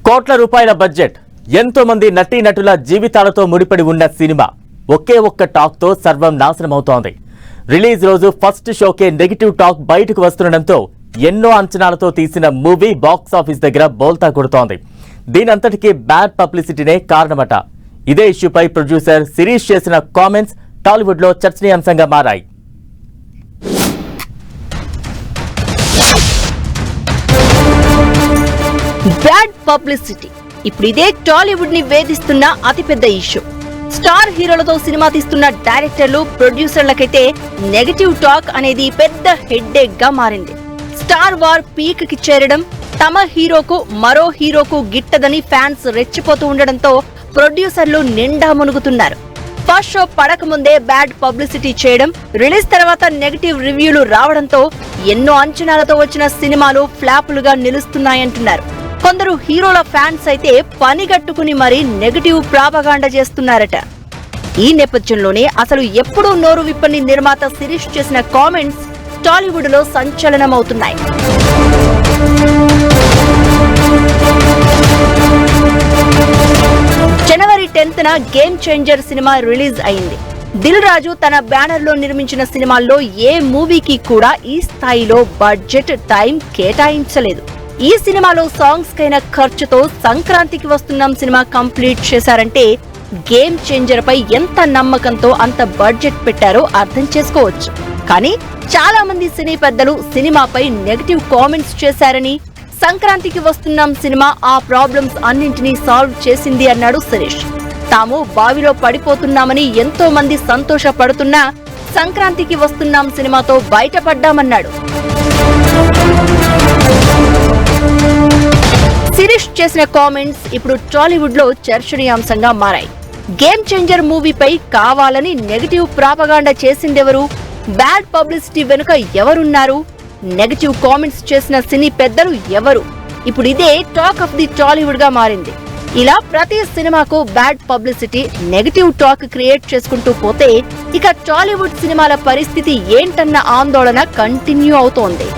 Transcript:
కోట్ల రూపాయల బడ్జెట్, ఎంతో మంది నటీనటుల జీవితాలతో ముడిపడి ఉన్న సినిమా ఒకే ఒక్క టాక్ తో సర్వం నాశనమవుతోంది. రిలీజ్ రోజు ఫస్ట్ షోకే నెగిటివ్ టాక్ బయటకు వస్తుండటంతో ఎన్నో అంచనాలతో తీసిన మూవీ బాక్స్ ఆఫీస్ దగ్గర బోల్తా కొడుతోంది. దీనంతటికీ బ్యాడ్ పబ్లిసిటీనే కారణమట. ఇదే ఇష్యూపై ప్రొడ్యూసర్ శిరీష్ చేసిన కామెంట్స్ టాలీవుడ్ లో చర్చనీయాంశంగా మారాయి. బ్యాడ్ పబ్లిసిటీ ఇప్పుడు ఇదే టాలీవుడ్ ని వేధిస్తున్న అతిపెద్ద ఇష్యూ. స్టార్ హీరోలతో సినిమా తీస్తున్న డైరెక్టర్లు, ప్రొడ్యూసర్లకైతే నెగటివ్ టాక్ అనేది పెద్ద హెడ్ఏక్ గా మారింది. స్టార్ వార్ పీక్ కి చేరడం, తమ హీరోకు మరో హీరోకు గిట్టదని ఫ్యాన్స్ రెచ్చిపోతూ ఉండడంతో ప్రొడ్యూసర్లు నిండా మునుగుతున్నారు. ఫస్ట్ షో పడక ముందే బ్యాడ్ పబ్లిసిటీ చేయడం, రిలీజ్ తర్వాత నెగటివ్ రివ్యూలు రావడంతో ఎన్నో అంచనాలతో వచ్చిన సినిమాలు ఫ్లాపులుగా నిలుస్తున్నాయంటున్నారు. కొందరు హీరోల ఫ్యాన్స్ అయితే పనిగట్టుకుని మరీ నెగటివ్ ప్రాపగాండా చేస్తున్నారట. ఈ నేపథ్యంలోనే అసలు ఎప్పుడూ నోరు విప్పని నిర్మాత శిరీష్ చేసిన కామెంట్స్ టాలీవుడ్ లో సంచలనమవుతున్నాయి. జనవరి 10న గేమ్ చేంజర్ సినిమా రిలీజ్ అయింది. దిల్ రాజు తన బ్యానర్ లో నిర్మించిన సినిమాల్లో ఏ మూవీకి కూడా ఈ స్థాయిలో బడ్జెట్, టైం కేటాయించలేదు. ఈ సినిమాలో సాంగ్స్ కైన ఖర్చుతో సంక్రాంతికి వస్తున్నాం సినిమా కంప్లీట్ చేశారంటే గేమ్ చేంజర్ పై ఎంత నమ్మకంతో అంత బడ్జెట్ పెట్టారో అర్థం చేసుకోవచ్చు. కానీ చాలా మంది సినీ పెద్దలు సినిమాపై నెగటివ్ కామెంట్స్ చేశారని, సంక్రాంతికి వస్తున్నాం సినిమా ఆ ప్రాబ్లమ్స్ అన్నింటినీ సాల్వ్ చేసింది అన్నాడు శిరీష్. తాము బావిలో పడిపోతున్నామని ఎంతో మంది సంతోషపడుతున్నా సంక్రాంతికి వస్తున్నాం సినిమాతో బయటపడ్డామన్నాడు. శిరీష్ చేసిన కామెంట్స్ ఇప్పుడు టాలీవుడ్ లో చర్చనీయాంశంగా మారాయి. గేమ్ చేంజర్ మూవీపై కావాలని నెగటివ్ ప్రాపగాండా చేసిందెవరు? బ్యాడ్ పబ్లిసిటీ వెనుక ఎవరున్నారు? నెగటివ్ కామెంట్స్ చేసిన సినీ పెద్దలు ఎవరు? ఇప్పుడు ఇదే టాక్ ఆఫ్ ది టాలీవుడ్ గా మారింది. ఇలా ప్రతి సినిమాకు bad publicity, negative talk create చేసుకుంటూ పోతే ఇక టాలీవుడ్ సినిమాల పరిస్థితి ఏంటన్న ఆందోళన కంటిన్యూ అవుతోంది.